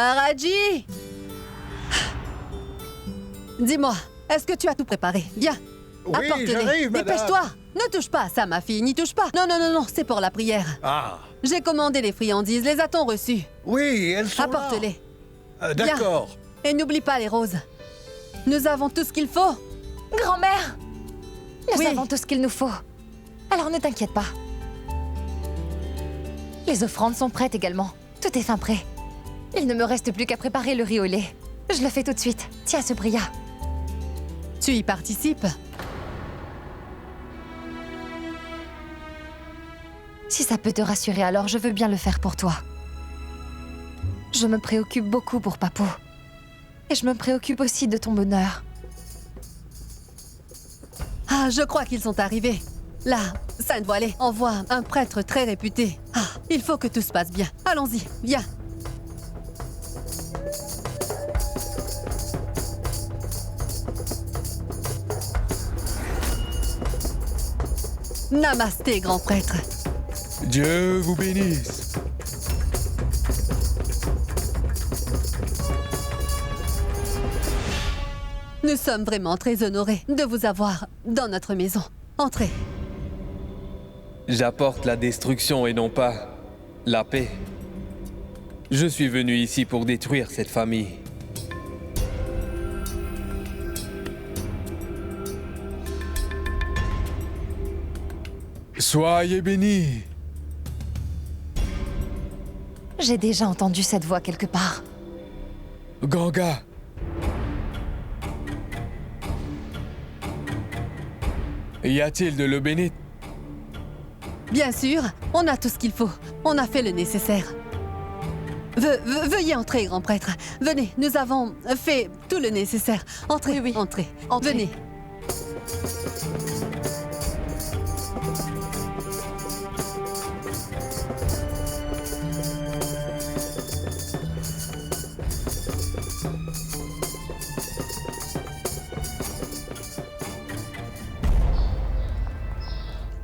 Maharaji! Dis-moi, est-ce que tu as tout préparé? Viens, Oui, apporte-les. j'arrive, madame. Dépêche-toi! Ne touche pas à ça, ma fille, n'y touche pas. Non, non, non, non, c'est pour la prière. Ah, J'ai commandé les friandises, les a-t-on reçues? oui, elles sont Apporte-les. là. D'accord. Et n'oublie pas les roses. Nous avons tout ce qu'il faut. Grand-mère! Nous Oui. avons tout ce qu'il nous faut. Alors ne t'inquiète pas. Les offrandes sont prêtes également. Tout est fin prêt. Il ne me reste plus qu'à préparer le riz au lait. Je le fais tout de suite. Tiens ce bria. Tu y participes? Si ça peut te rassurer, alors je veux bien le faire pour toi. Je me préoccupe beaucoup pour Papou. Et je me préoccupe aussi de ton bonheur. Ah, je crois qu'ils sont arrivés. Là, Sainte Voilée envoie un prêtre très réputé. Ah, il faut que tout se passe bien. Allons-y, viens. Namasté, grand prêtre. Dieu vous bénisse. Nous sommes vraiment très honorés de vous avoir dans notre maison. Entrez. J'apporte la destruction et non pas la paix. Je suis venu ici pour détruire cette famille. Soyez bénis. J'ai déjà entendu cette voix quelque part. Ganga. Y a-t-il de l'eau bénite? Bien sûr, on a tout ce qu'il faut. On a fait le nécessaire. Veuillez entrer, grand prêtre. Venez, nous avons fait tout le nécessaire. Entrez, Oui, oui. entrez. Entrez. Venez.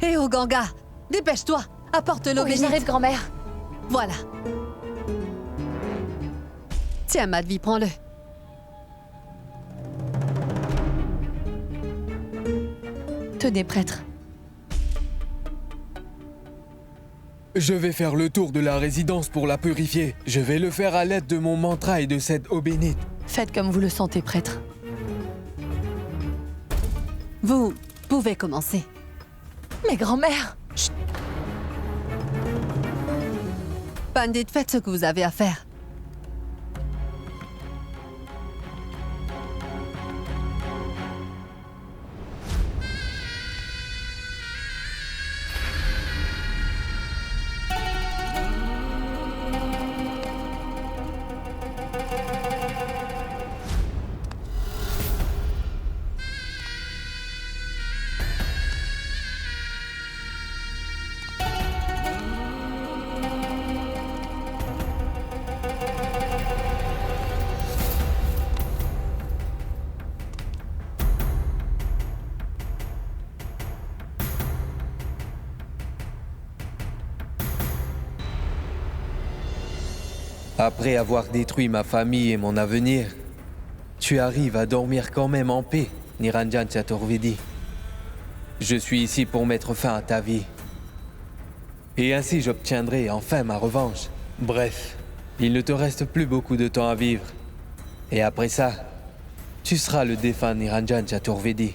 Hé, oh Ganga, dépêche-toi. Apporte l'eau Oui, bénite. j'arrive, grand-mère. Voilà. Tiens, Madhvi, prends-le. Tenez, prêtre. Je vais faire le tour de la résidence pour la purifier. Je vais le faire à l'aide de mon mantra et de cette eau bénite. Faites comme vous le sentez, prêtre. Vous pouvez commencer. Mais grand-mère! Pandit, faites ce que vous avez à faire. Après avoir détruit ma famille et mon avenir, tu arrives à dormir quand même en paix, Niranjan Chaturvedi. Je suis ici pour mettre fin à ta vie. Et ainsi j'obtiendrai enfin ma revanche. Bref, il ne te reste plus beaucoup de temps à vivre. Et après ça, tu seras le défunt Niranjan Chaturvedi.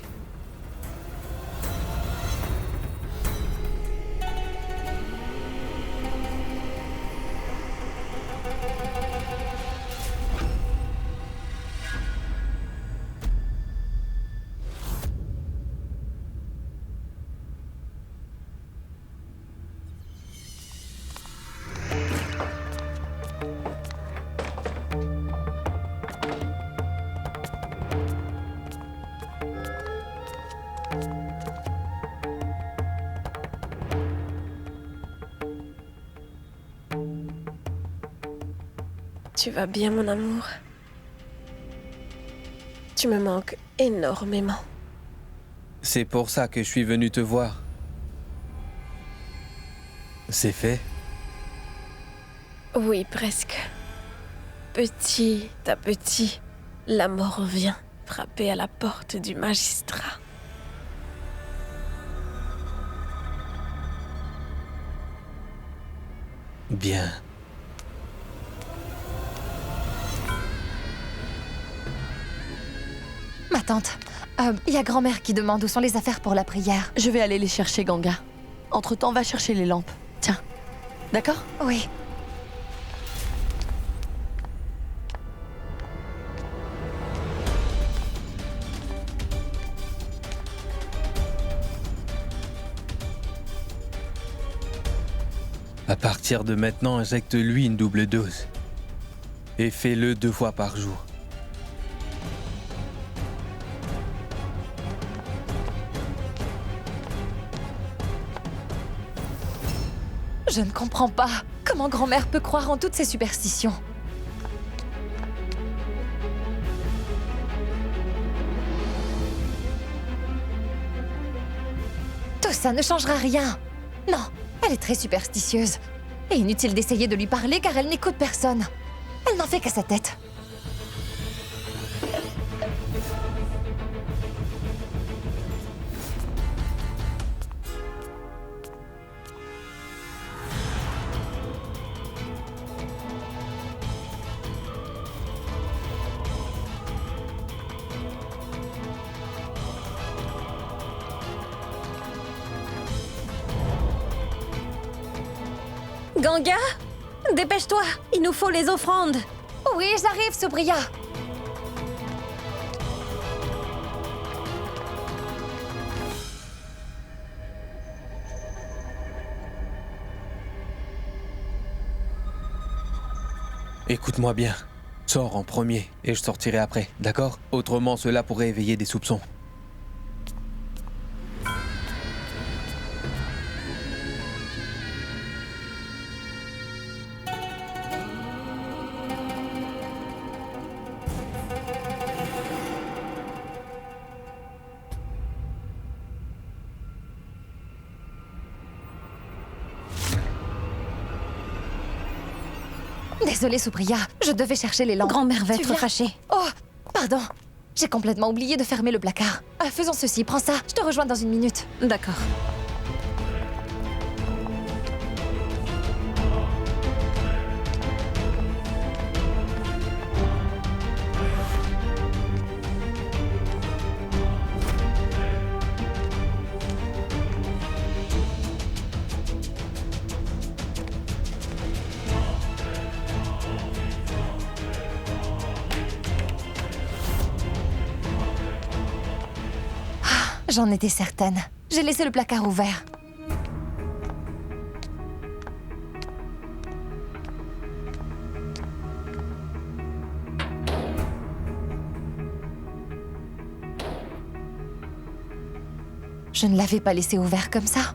Tu vas bien, mon amour? Tu me manques énormément. C'est pour ça que je suis venu te voir. C'est fait. Oui, presque. petit à petit, la mort vient frapper à la porte du magistrat. Bien. Ma tante, y a grand-mère qui demande où sont les affaires pour la prière. Je vais aller les chercher, Ganga. Entre-temps, va chercher les lampes. Tiens. D'accord? Oui. À partir de maintenant, injecte-lui une double dose. Et fais-le 2 fois par jour. Je ne comprends pas. Comment grand-mère peut croire en toutes ces superstitions? Tout ça ne changera rien. Non, elle est très superstitieuse. Et inutile d'essayer de lui parler car elle n'écoute personne. Elle n'en fait qu'à sa tête. Ganga, dépêche-toi, il nous faut les offrandes. Oui, j'arrive, Supriya. Écoute-moi bien. Sors en premier et je sortirai après, d'accord? Autrement, cela pourrait éveiller des soupçons. Désolée, Supriya, je devais chercher les lampes. Grand-mère va Tu être viens? fâchée. Oh, pardon. J'ai complètement oublié de fermer le placard. Faisons ceci, prends ça, je te rejoins dans une minute. D'accord. J'en étais certaine. J'ai laissé le placard ouvert. Je ne l'avais pas laissé ouvert comme ça.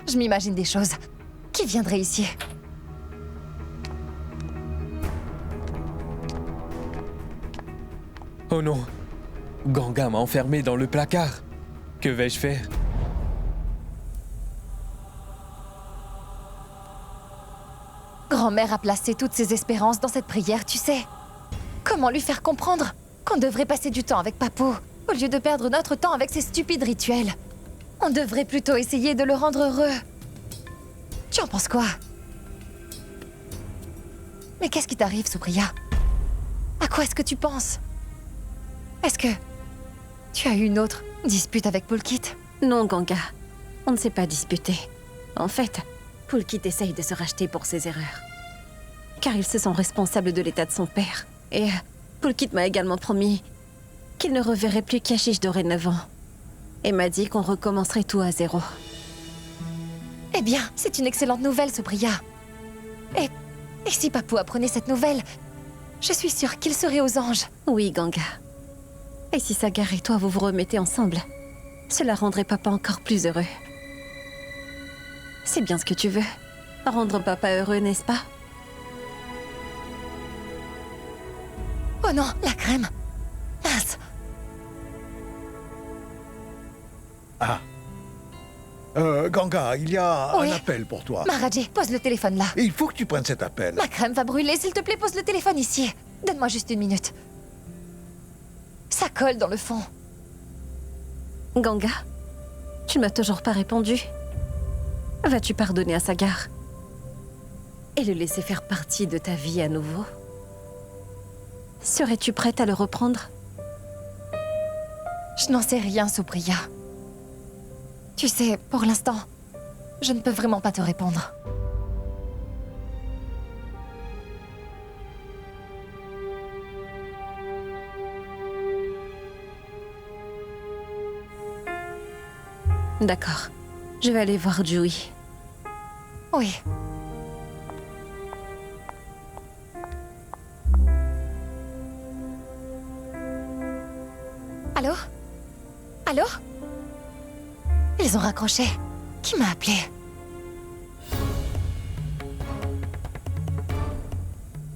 Je m'imagine des choses. Qui viendrait ici? Oh non! Ganga m'a enfermé dans le placard. Que vais-je faire? Grand-mère a placé toutes ses espérances dans cette prière, tu sais. Comment lui faire comprendre qu'on devrait passer du temps avec Papou, au lieu de perdre notre temps avec ces stupides rituels? On devrait plutôt essayer de le rendre heureux. Tu en penses quoi? Mais qu'est-ce qui t'arrive, Supriya? À quoi est-ce que tu penses? Est-ce que tu as eu une autre dispute avec Pulkit? Non, Ganga, on ne s'est pas disputé. En fait, Pulkit essaye de se racheter pour ses erreurs. Car il se sent responsable de l'état de son père. Et Pulkit m'a également promis qu'il ne reverrait plus Kashish dorénavant. Et m'a dit qu'on recommencerait tout à zéro. Eh bien, c'est une excellente nouvelle, Supriya. Et si Papou apprenait cette nouvelle, je suis sûre qu'il serait aux anges. Oui, Ganga. Et si Sagar et toi vous vous remettez ensemble, cela rendrait papa encore plus heureux. C'est bien ce que tu veux. Rendre papa heureux, n'est-ce pas? Oh non, la crème. Mince. Ah, Ganga, il y a Oui. un appel pour toi. Maharaji, pose le téléphone là. Et il faut que tu prennes cet appel. Ma crème va brûler, s'il te plaît, pose le téléphone ici. Donne-moi juste une minute. Ça colle dans le fond. Ganga, tu ne m'as toujours pas répondu. Vas-tu pardonner à Sagar et le laisser faire partie de ta vie à nouveau? Serais-tu prête à le reprendre? Je n'en sais rien, Supriya. Tu sais, pour l'instant, je ne peux vraiment pas te répondre. D'accord. Je vais aller voir Joey. Oui. Allô? Allô? Ils ont raccroché. Qui m'a appelé?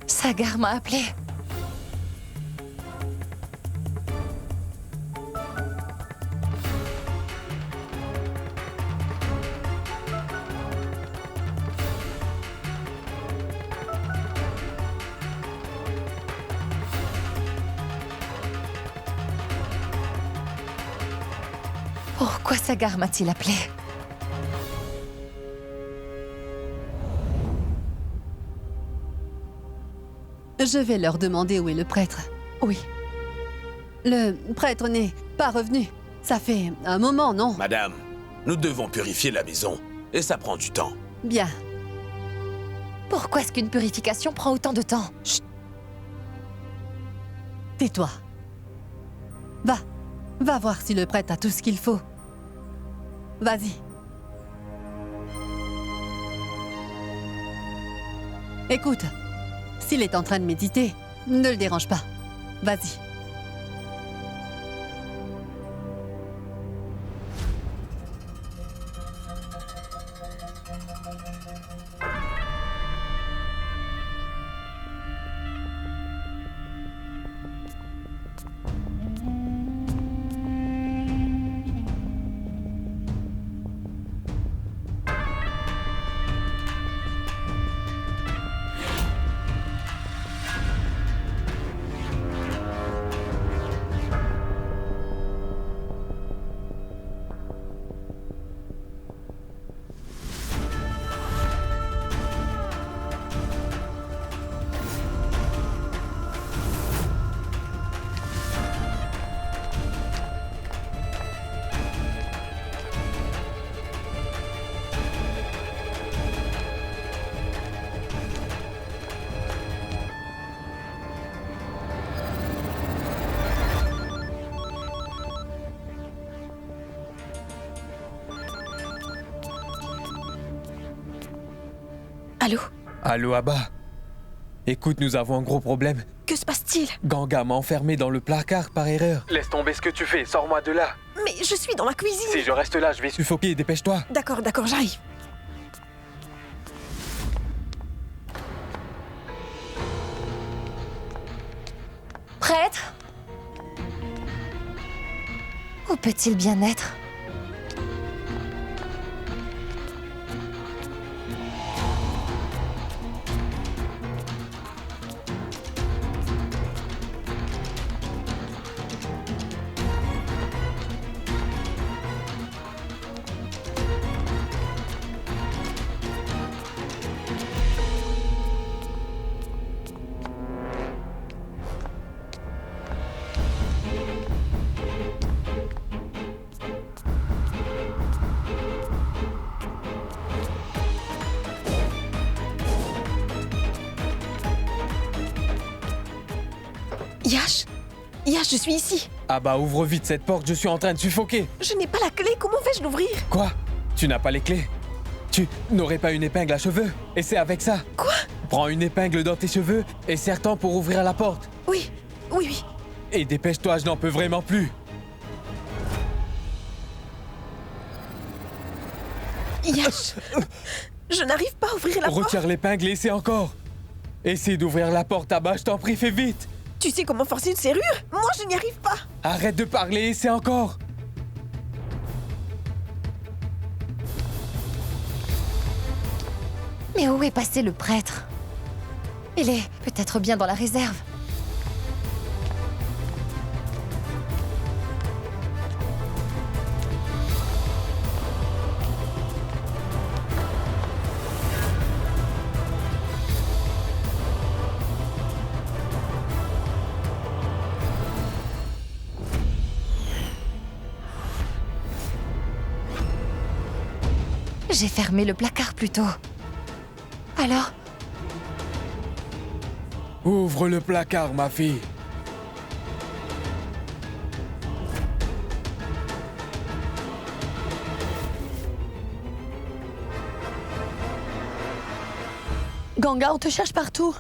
Sagar m'a appelé. Pourquoi Sagar m'a-t-il appelé? Je vais leur demander où est le prêtre. Oui. Le prêtre n'est pas revenu. Ça fait un moment, non? Madame, nous devons purifier la maison, et ça prend du temps. Bien. Pourquoi est-ce qu'une purification prend autant de temps? Chut. Tais-toi. Va voir si le prêtre a tout ce qu'il faut. Vas-y. Écoute, s'il est en train de méditer, ne le dérange pas. Vas-y. Allô? Allô, Abba. Écoute, nous avons un gros problème. Que se passe-t-il? Ganga m'a enfermé dans le placard par erreur. Laisse tomber ce que tu fais, sors-moi de là. Mais je suis dans la cuisine. Si je reste là, je vais suffoquer, dépêche-toi. D'accord, j'arrive. Prêtre? Où peut-il bien être? Yash, je suis ici. Abba, ouvre vite cette porte, je suis en train de suffoquer. Je n'ai pas la clé, comment vais-je l'ouvrir? Quoi? Tu n'as pas les clés? Tu n'aurais pas une épingle à cheveux? Et c'est avec ça. Quoi? Prends une épingle dans tes cheveux et serre-t'en pour ouvrir la porte. Oui. Et dépêche-toi, je n'en peux vraiment plus. Yash, je n'arrive pas à ouvrir la porte. Retire l'épingle et essaie encore. Essaie d'ouvrir la porte, Abba, je t'en prie, fais vite. Tu sais comment forcer une serrure? Moi, je n'y arrive pas. Arrête de parler, essaie encore. Mais où est passé le prêtre? Il est peut-être bien dans la réserve. J'ai fermé le placard plus tôt. Alors, Ouvre le placard, ma fille. Ganga, on te cherche partout.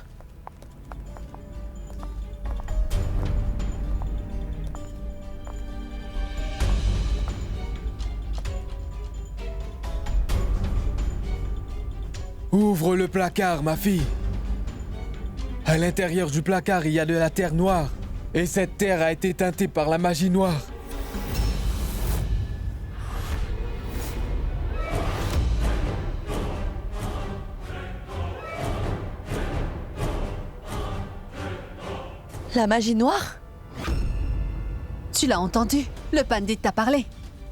Ouvre le placard, ma fille. À l'intérieur du placard, il y a de la terre noire. Et cette terre a été teintée par la magie noire. La magie noire? Tu l'as entendu? Le pandit t'a parlé.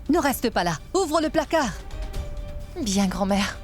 Ne reste pas là. Ouvre le placard. bien, grand-mère.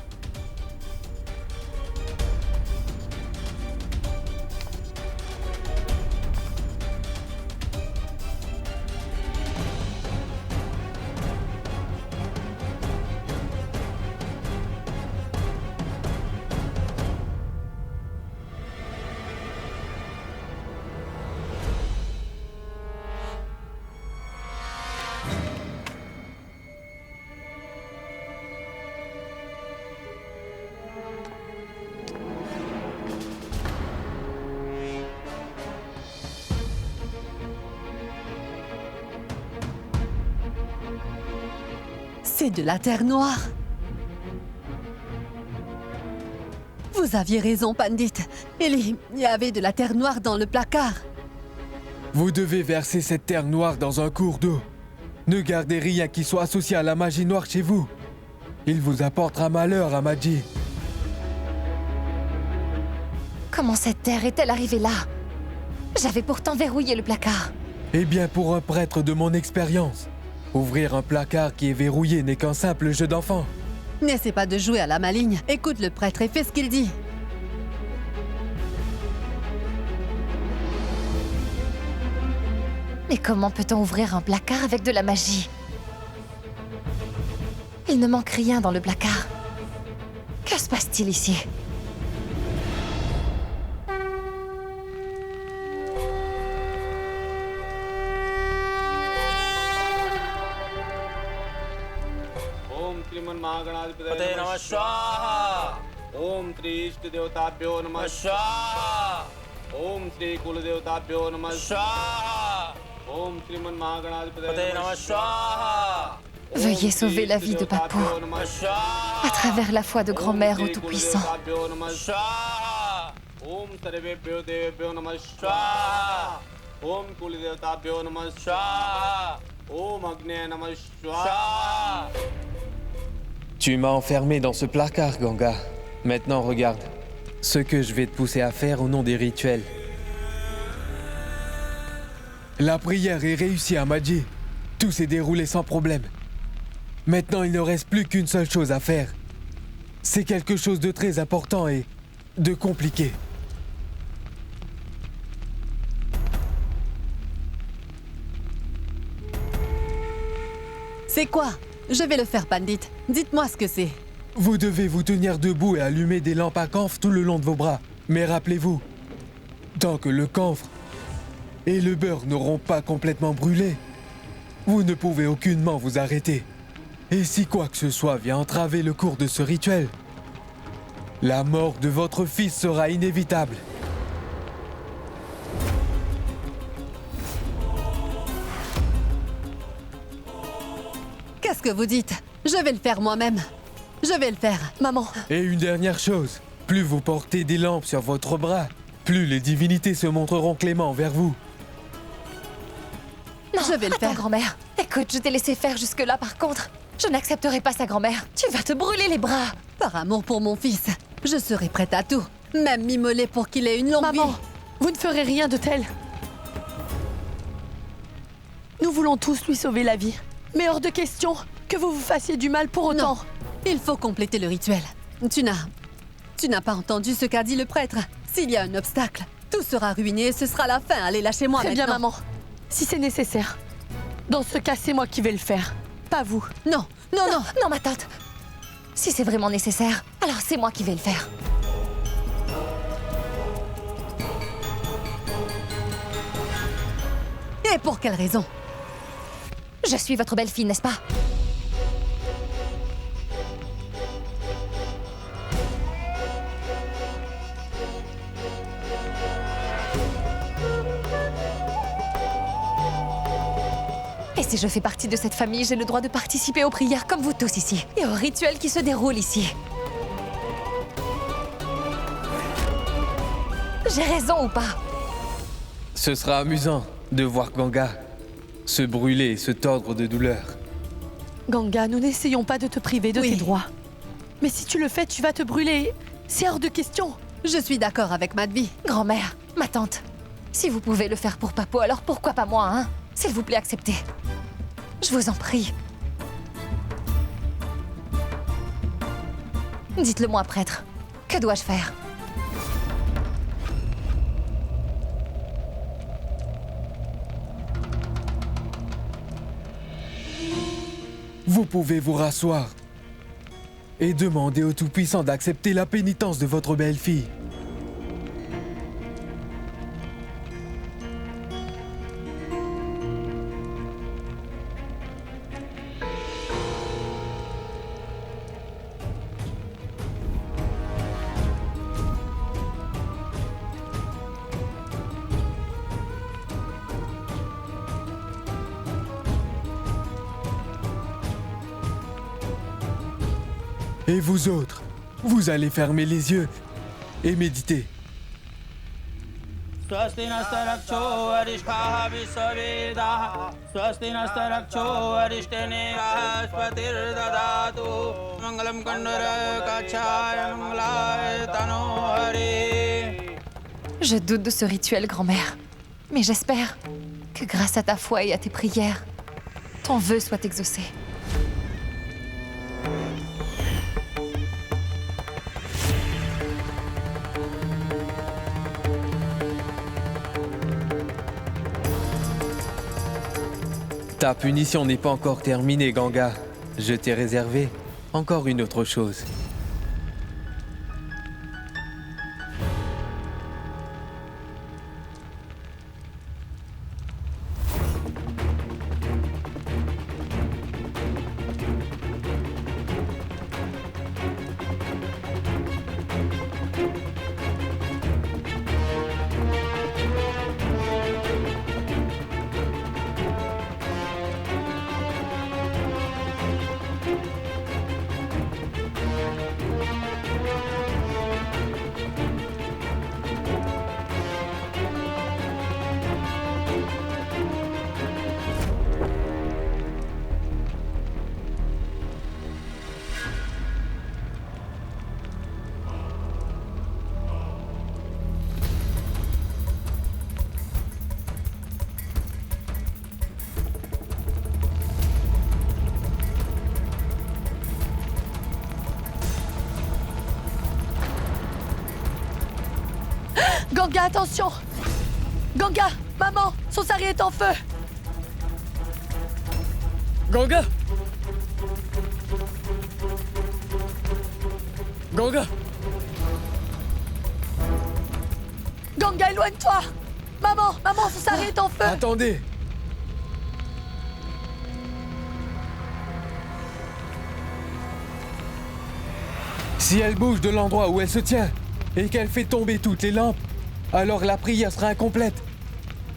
C'est de la terre noire. Vous aviez raison, Pandit. Il y avait de la terre noire dans le placard. Vous devez verser cette terre noire dans un cours d'eau. Ne gardez rien qui soit associé à la magie noire chez vous. Il vous apportera malheur, Amadji. Comment cette terre est-elle arrivée là? J'avais pourtant verrouillé le placard. Eh bien, pour un prêtre de mon expérience, ouvrir un placard qui est verrouillé n'est qu'un simple jeu d'enfant. N'essaie pas de jouer à la maligne. Écoute le prêtre et fais ce qu'il dit. Mais comment peut-on ouvrir un placard avec de la magie? Il ne manque rien dans le placard. Que se passe-t-il ici? पते नमः स्वाहा ओम श्री इष्ट देवताभ्यो नमः स्वाहा ओम श्री कुल देवताभ्यो नमः स्वाहा ओम श्रीमन महागणाधिपते नमः स्वाहा Veuillez sauver la vie de Papou à travers la foi de grand-mère au Tout-Puissant. ओम सर्वेभ्यो देवेभ्यो नमः स्वाहा ओम कुल देवताभ्यो नमः स्वाहा ओम अग्ने नमः स्वाहा. Tu m'as enfermé dans ce placard, Ganga. Maintenant, regarde. Ce que je vais te pousser à faire au nom des rituels. La prière est réussie, Amadji. Tout s'est déroulé sans problème. Maintenant, il ne reste plus qu'une seule chose à faire. C'est quelque chose de très important et de compliqué. C'est quoi? Je vais le faire, Pandit. Dites-moi ce que c'est. Vous devez vous tenir debout et allumer des lampes à camphre tout le long de vos bras. Mais rappelez-vous, tant que le camphre et le beurre n'auront pas complètement brûlé, vous ne pouvez aucunement vous arrêter. Et si quoi que ce soit vient entraver le cours de ce rituel, la mort de votre fils sera inévitable. Qu'est-ce que vous dites? Je vais le faire moi-même. Je vais le faire. Maman, Et une dernière chose, plus vous portez des lampes sur votre bras, plus les divinités se montreront cléments envers vous. Non, Je vais le attends, faire. grand-mère. Écoute, je t'ai laissé faire jusque-là, par contre. Je n'accepterai pas ça, grand-mère. Tu vas te brûler les bras. Par amour pour mon fils, Je serai prête à tout, même m'immoler pour qu'il ait une longue Maman, vie. vous ne ferez rien de tel. Nous voulons tous lui sauver la vie. Mais hors de question que vous vous fassiez du mal pour autant. Non, il faut compléter le rituel. Tu n'as pas entendu ce qu'a dit le prêtre. S'il y a un obstacle, tout sera ruiné et ce sera la fin. Allez, lâchez-moi Très maintenant. bien, maman. Si c'est nécessaire. Dans ce cas, c'est moi qui vais le faire. Pas vous. Non, non, non. Non, ma tante. Si c'est vraiment nécessaire, alors c'est moi qui vais le faire. Et pour quelle raison? Je suis votre belle-fille, n'est-ce pas? Et si je fais partie de cette famille, j'ai le droit de participer aux prières comme vous tous ici, et aux rituels qui se déroulent ici. J'ai raison ou pas? Ce sera amusant de voir Ganga se brûler et se tordre de douleur. Ganga, nous n'essayons pas de te priver de Oui. tes droits. Mais si tu le fais, tu vas te brûler. C'est hors de question. Je suis d'accord avec Madhvi. Grand-mère, ma tante, si vous pouvez le faire pour Papo, alors pourquoi pas moi, hein? S'il vous plaît, acceptez. Je vous en prie. Dites-le moi, prêtre. Que dois-je faire? Vous pouvez vous rasseoir et demander au Tout-Puissant d'accepter la pénitence de votre belle-fille. Et vous autres, vous allez fermer les yeux et méditer. स्वस्ति नस्तरक्षो अरिष्ठाः विश्ववेदाः स्वस्ति नस्तरक्षो अरिष्टनेमिः स्वस्तिर्ददातु मङ्गलं कण्डरकाक्षाय मङ्गलाय तनोहरि. Je doute de ce rituel, grand-mère. Mais j'espère que grâce à ta foi et à tes prières, ton vœu soit exaucé. Ta punition n'est pas encore terminée, Ganga. Je t'ai réservé encore une autre chose. Ganga, attention! Ganga, maman, son sari est en feu! Ganga! Ganga! Ganga, éloigne-toi! Maman, son sari est en feu! Attendez! Si elle bouge de l'endroit où elle se tient et qu'elle fait tomber toutes les lampes, alors la prière sera incomplète.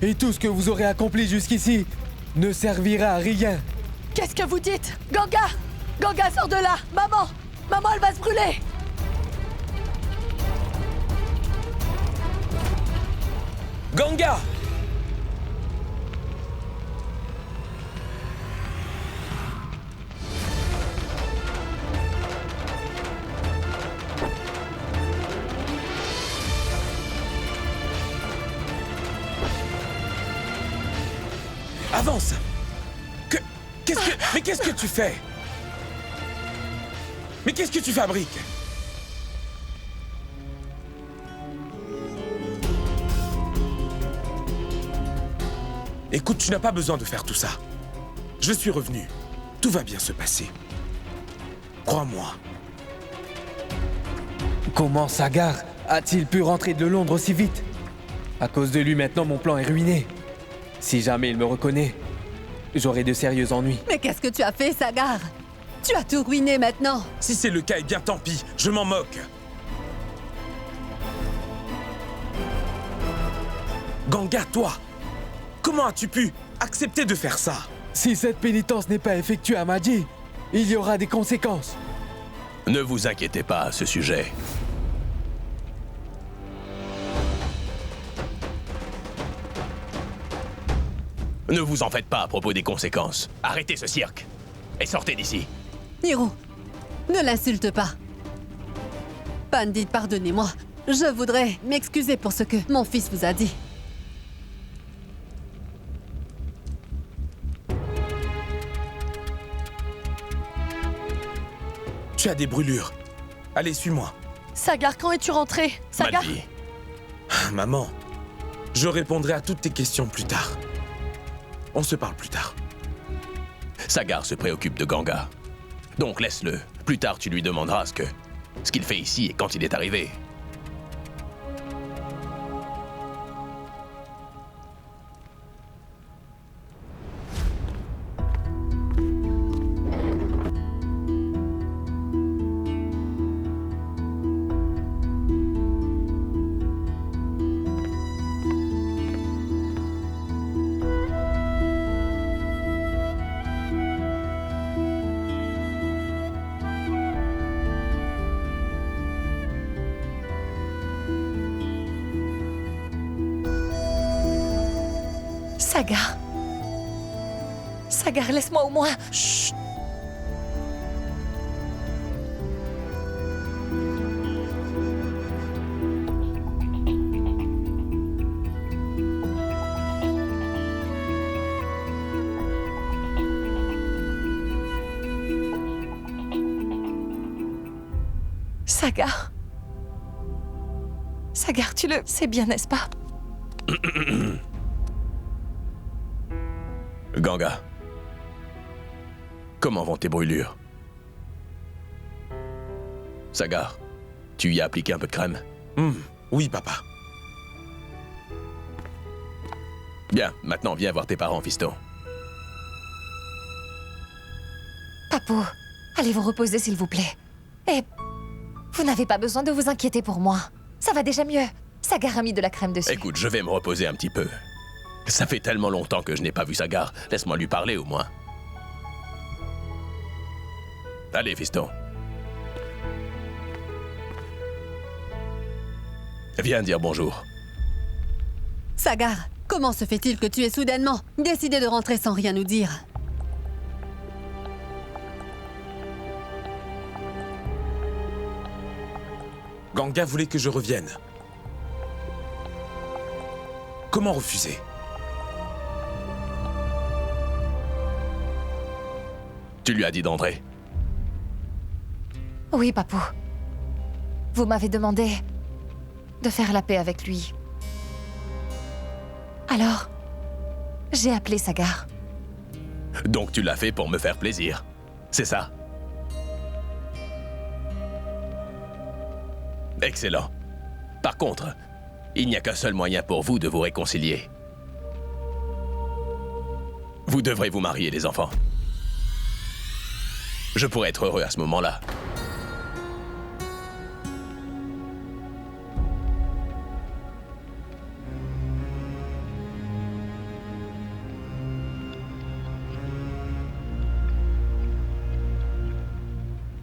Et tout ce que vous aurez accompli jusqu'ici ne servira à rien. Qu'est-ce que vous dites? Ganga! Ganga, sors de là! Maman, elle va se brûler! Ganga! Avance! Mais qu'est-ce que tu fais? Mais qu'est-ce que tu fabriques? Écoute, tu n'as pas besoin de faire tout ça. Je suis revenu. Tout va bien se passer. Crois-moi. Comment Sagar a-t-il pu rentrer de Londres aussi vite? À cause de lui, maintenant, mon plan est ruiné. Si jamais il me reconnaît, j'aurai de sérieux ennuis. Mais qu'est-ce que tu as fait, Sagar? Tu as tout ruiné maintenant. Si c'est le cas, eh bien tant pis. Je m'en moque. Ganga, toi, comment as-tu pu accepter de faire ça? Si cette pénitence n'est pas effectuée à Maji, il y aura des conséquences. Ne vous inquiétez pas à ce sujet. Ne vous en faites pas à propos des conséquences. Arrêtez ce cirque et sortez d'ici. Niro, ne l'insulte pas. Pandit, pardonnez-moi. Je voudrais m'excuser pour ce que mon fils vous a dit. Tu as des brûlures. Allez, suis-moi. Sagar, quand es-tu rentré? Sagar? Malvi, Maman, je répondrai à toutes tes questions plus tard. On se parle plus tard. Sagar se préoccupe de Ganga. Donc laisse-le. Plus tard, tu lui demanderas ce qu'il fait ici et quand il est arrivé. Sagar. Sagar, laisse-moi au moins. Chut. Sagar. Sagar, tu le sais bien, n'est-ce pas? Ganga, comment vont tes brûlures? Sagar, tu y as appliqué un peu de crème? Oui, papa. Bien, maintenant viens voir tes parents, fiston. Papou, allez vous reposer s'il vous plaît. Et vous n'avez pas besoin de vous inquiéter pour moi. Ça va déjà mieux. Sagar a mis de la crème dessus. Écoute, je vais me reposer un petit peu. Ça fait tellement longtemps que je n'ai pas vu Sagar. Laisse-moi lui parler au moins. Allez, fiston. Viens dire bonjour. Sagar, comment se fait-il que tu aies soudainement décidé de rentrer sans rien nous dire? Ganga voulait que je revienne. Comment refuser? Tu lui as dit d'entrer? Oui, papou. Vous m'avez demandé de faire la paix avec lui. Alors, j'ai appelé Sagar. Donc tu l'as fait pour me faire plaisir. C'est ça? Excellent. Par contre, il n'y a qu'un seul moyen pour vous de vous réconcilier. Vous devrez vous marier, les enfants. Je pourrais être heureux à ce moment-là.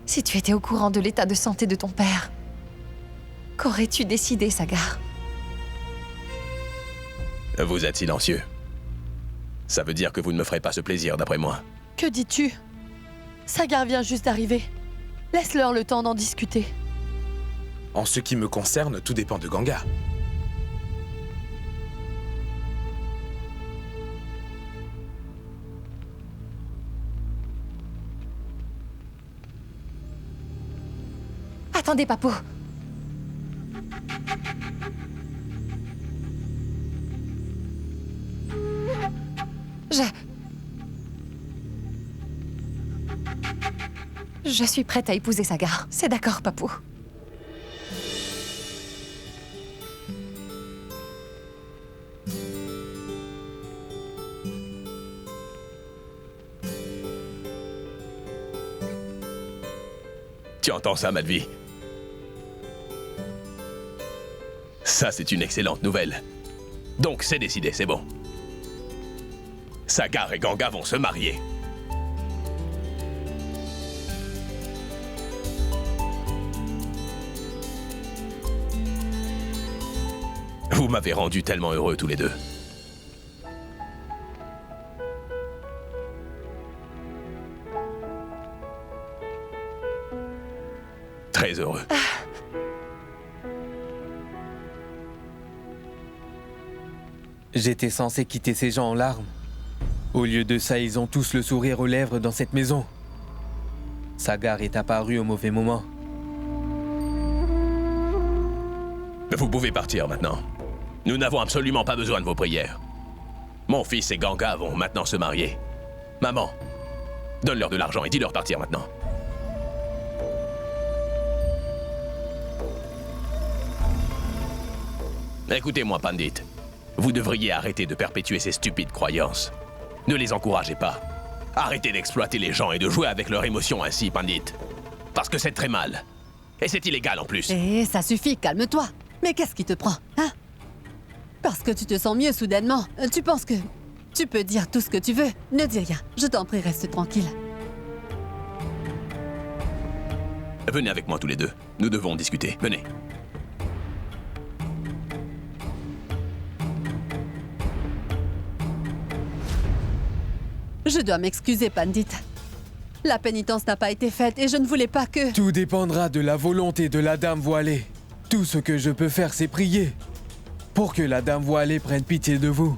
Si tu étais au courant de l'état de santé de ton père, qu'aurais-tu décidé, Sagar? Vous êtes silencieux. Ça veut dire que vous ne me ferez pas ce plaisir, d'après moi. Que dis-tu? Sagar vient juste d'arriver. Laisse-leur le temps d'en discuter. En ce qui me concerne, tout dépend de Ganga. Attendez, Papou. Je suis prête à épouser Sagar. C'est d'accord, Papou. Tu entends ça, Madvi? Ça, c'est une excellente nouvelle. Donc, c'est décidé, c'est bon. Sagar et Ganga vont se marier. Vous m'avez rendu tellement heureux tous les deux. Très heureux. J'étais censé quitter ces gens en larmes. Au lieu de ça, ils ont tous le sourire aux lèvres dans cette maison. Sagar est apparu au mauvais moment. Vous pouvez partir maintenant. Nous n'avons absolument pas besoin de vos prières. Mon fils et Ganga vont maintenant se marier. Maman, donne-leur de l'argent et dis-leur de partir maintenant. Écoutez-moi, Pandit. Vous devriez arrêter de perpétuer ces stupides croyances. Ne les encouragez pas. Arrêtez d'exploiter les gens et de jouer avec leurs émotions ainsi, Pandit. Parce que c'est très mal. Et c'est illégal en plus. Eh, ça suffit, calme-toi. Mais qu'est-ce qui te prend, hein? Parce que tu te sens mieux soudainement. Tu penses que tu peux dire tout ce que tu veux. Ne dis rien. Je t'en prie, reste tranquille. Venez avec moi tous les deux. Nous devons discuter. Venez. Je dois m'excuser, Pandit. La pénitence n'a pas été faite et je ne voulais pas que... Tout dépendra de la volonté de la Dame Voilée. Tout ce que je peux faire, c'est prier. Pour que la Dame Voilée prenne pitié de vous.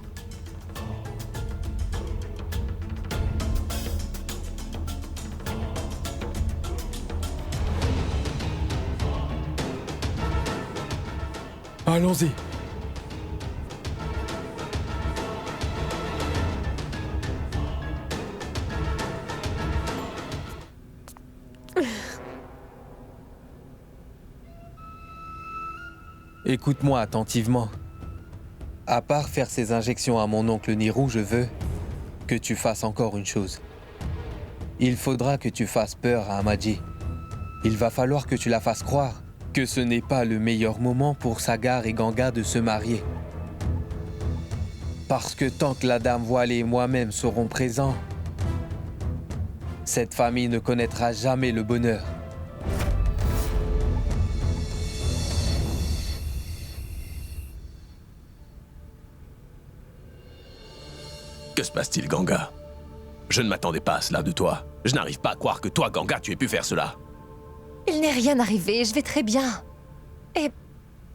Allons-y. Écoute-moi attentivement. À part faire ces injections à mon oncle Nirou, je veux que tu fasses encore une chose. Il faudra que tu fasses peur à Amadji. Il va falloir que tu la fasses croire que ce n'est pas le meilleur moment pour Sagar et Ganga de se marier. Parce que tant que la Dame Voilée et moi-même serons présents, cette famille ne connaîtra jamais le bonheur. Que se passe-t-il, Ganga? Je ne m'attendais pas à cela de toi. Je n'arrive pas à croire que toi, Ganga, tu aies pu faire cela. Il n'est rien arrivé, je vais très bien. Et...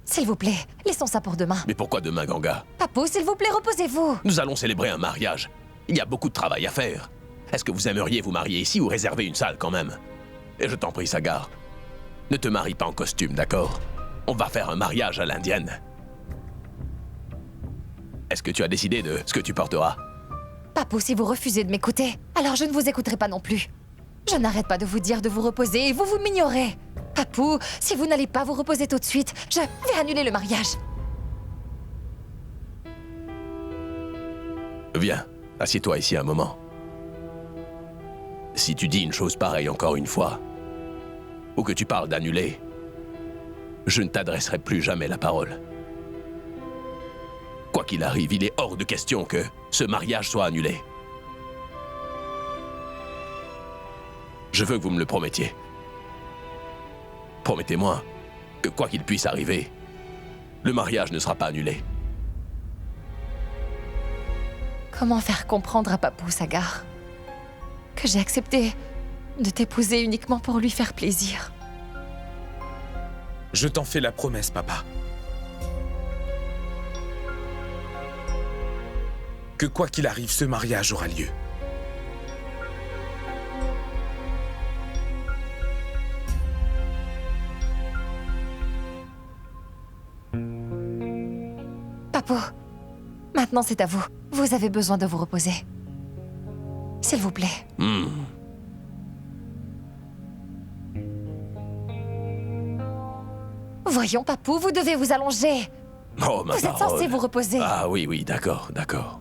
s'il vous plaît, laissons ça pour demain. Mais pourquoi demain, Ganga? Papou, s'il vous plaît, reposez-vous. Nous allons célébrer un mariage. Il y a beaucoup de travail à faire. Est-ce que vous aimeriez vous marier ici ou réserver une salle quand même? Et je t'en prie, Sagar, ne te marie pas en costume, d'accord? On va faire un mariage à l'indienne. Est-ce que tu as décidé de ce que tu porteras? Papou, si vous refusez de m'écouter, alors je ne vous écouterai pas non plus. Je n'arrête pas de vous dire de vous reposer et vous m'ignorez. Papou, si vous n'allez pas vous reposer tout de suite, je vais annuler le mariage. Viens, assieds-toi ici un moment. Si tu dis une chose pareille encore une fois, ou que tu parles d'annuler, je ne t'adresserai plus jamais la parole. Quoi qu'il arrive, il est hors de question que ce mariage soit annulé. Je veux que vous me le promettiez. Promettez-moi que quoi qu'il puisse arriver, le mariage ne sera pas annulé. Comment faire comprendre à Papou, Sagar, que j'ai accepté de t'épouser uniquement pour lui faire plaisir? Je t'en fais la promesse, papa. Que quoi qu'il arrive, ce mariage aura lieu. Papou, maintenant c'est à vous. Vous avez besoin de vous reposer. S'il vous plaît. Voyons, Papou, vous devez vous allonger. Oh, ma Vous êtes parole. censé vous reposer. Ah oui, oui, d'accord, d'accord.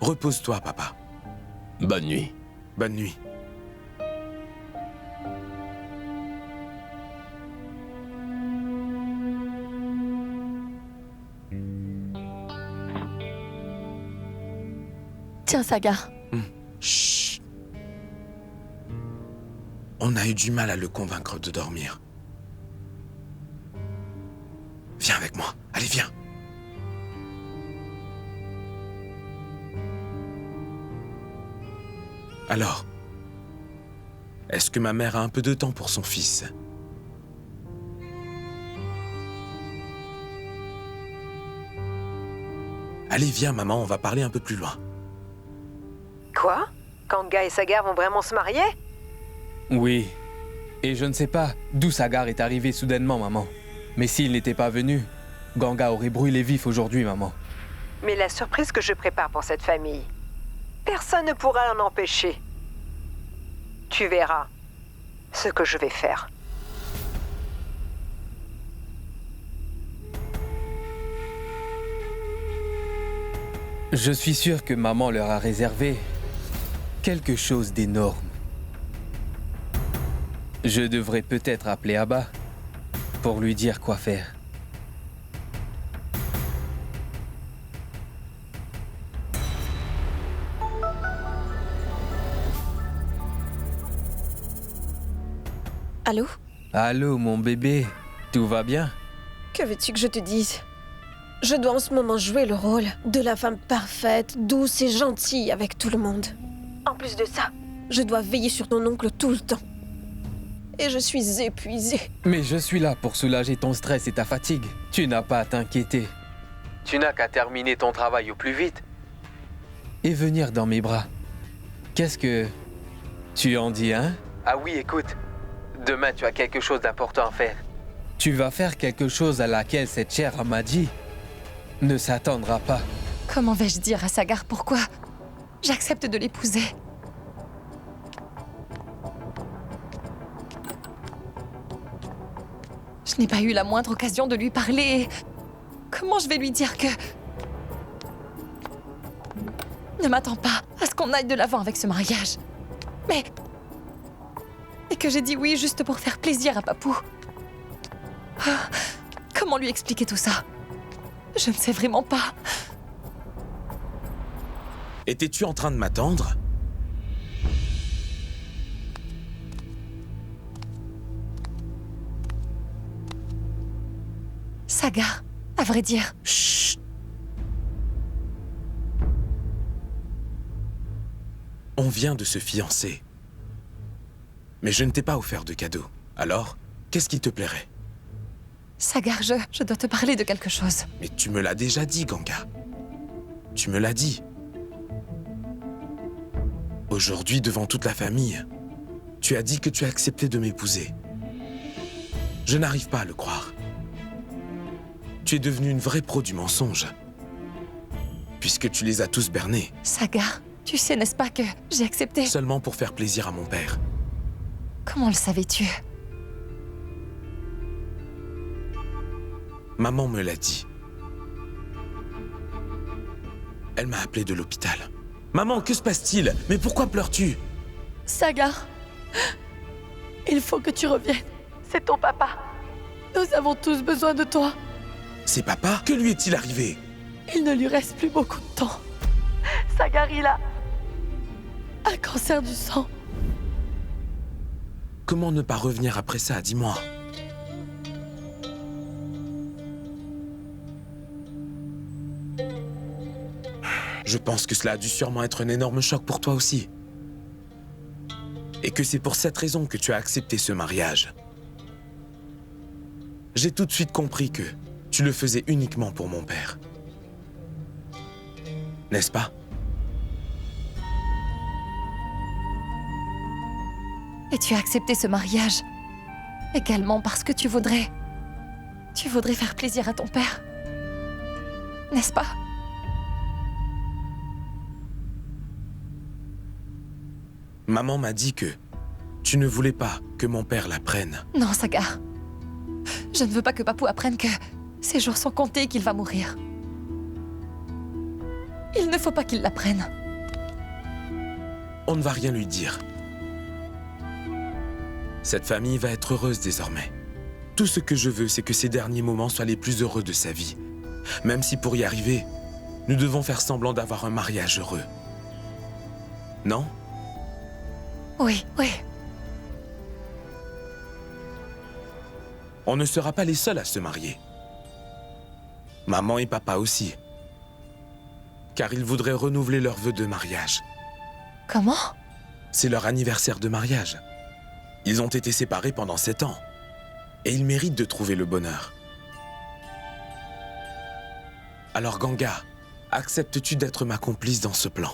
Repose-toi, papa. Bonne nuit. Bonne nuit. Tiens, Sagar. Chut. On a eu du mal à le convaincre de dormir. Viens avec moi. Allez, viens. Alors, est-ce que ma mère a un peu de temps pour son fils? Allez, viens, maman, on va parler un peu plus loin. Quoi? Kanga et Sagar vont vraiment se marier? Oui. Et je ne sais pas d'où Sagar est arrivé soudainement, maman. Mais s'il n'était pas venu, Ganga aurait brûlé vif aujourd'hui, maman. Mais la surprise que je prépare pour cette famille, personne ne pourra l'en empêcher. Tu verras ce que je vais faire. Je suis sûr que maman leur a réservé quelque chose d'énorme. Je devrais peut-être appeler Abba pour lui dire quoi faire. Allô? Allô, mon bébé, tout va bien? Que veux-tu que je te dise? Je dois en ce moment jouer le rôle de la femme parfaite, douce et gentille avec tout le monde. En plus de ça, je dois veiller sur ton oncle tout le temps. Et je suis épuisée. Mais je suis là pour soulager ton stress et ta fatigue. Tu n'as pas à t'inquiéter. Tu n'as qu'à terminer ton travail au plus vite et venir dans mes bras. Qu'est-ce que tu en dis, hein? Ah oui, écoute. Demain, tu as quelque chose d'important à faire. Tu vas faire quelque chose à laquelle cette chère Amadi ne s'attendra pas. Comment vais-je dire à Sagar pourquoi j'accepte de l'épouser? Je n'ai pas eu la moindre occasion de lui parler. Comment je vais lui dire que... Ne m'attends pas à ce qu'on aille de l'avant avec ce mariage. Mais... Et que j'ai dit oui juste pour faire plaisir à Papou. Ah, comment lui expliquer tout ça? Je ne sais vraiment pas. Étais-tu en train de m'attendre? Sagar, à vrai dire. Chut. On vient de se fiancer. Mais je ne t'ai pas offert de cadeau. Alors, qu'est-ce qui te plairait? Sagar, je dois te parler de quelque chose. Mais tu me l'as déjà dit, Ganga. Tu me l'as dit. Aujourd'hui, devant toute la famille, tu as dit que tu acceptais de m'épouser. Je n'arrive pas à le croire. Tu es devenue une vraie pro du mensonge. Puisque tu les as tous bernés. Sagar, tu sais, n'est-ce pas que j'ai accepté? Seulement pour faire plaisir à mon père. Comment le savais-tu? Maman me l'a dit. Elle m'a appelé de l'hôpital. Maman, que se passe-t-il? Mais pourquoi pleures-tu? Sagar, il faut que tu reviennes. C'est ton papa. Nous avons tous besoin de toi. C'est papa? Que lui est-il arrivé? Il ne lui reste plus beaucoup de temps. Sagar, il a un cancer du sang. Comment ne pas revenir après ça? Dis-moi. Je pense que cela a dû sûrement être un énorme choc pour toi aussi. Et que c'est pour cette raison que tu as accepté ce mariage. J'ai tout de suite compris que tu le faisais uniquement pour mon père. N'est-ce pas? Et tu as accepté ce mariage également parce que tu voudrais faire plaisir à ton père. N'est-ce pas? Maman m'a dit que tu ne voulais pas que mon père l'apprenne. Non, Sagar. Je ne veux pas que Papou apprenne que ses jours sont comptés et qu'il va mourir. Il ne faut pas qu'il l'apprenne. On ne va rien lui dire. Cette famille va être heureuse désormais. Tout ce que je veux, c'est que ces derniers moments soient les plus heureux de sa vie. Même si pour y arriver, nous devons faire semblant d'avoir un mariage heureux. Non? Oui, oui. On ne sera pas les seuls à se marier. Maman et papa aussi. Car ils voudraient renouveler leurs vœux de mariage. Comment? C'est leur anniversaire de mariage. Ils ont été séparés pendant 7 ans. Et ils méritent de trouver le bonheur. Alors Ganga, acceptes-tu d'être ma complice dans ce plan?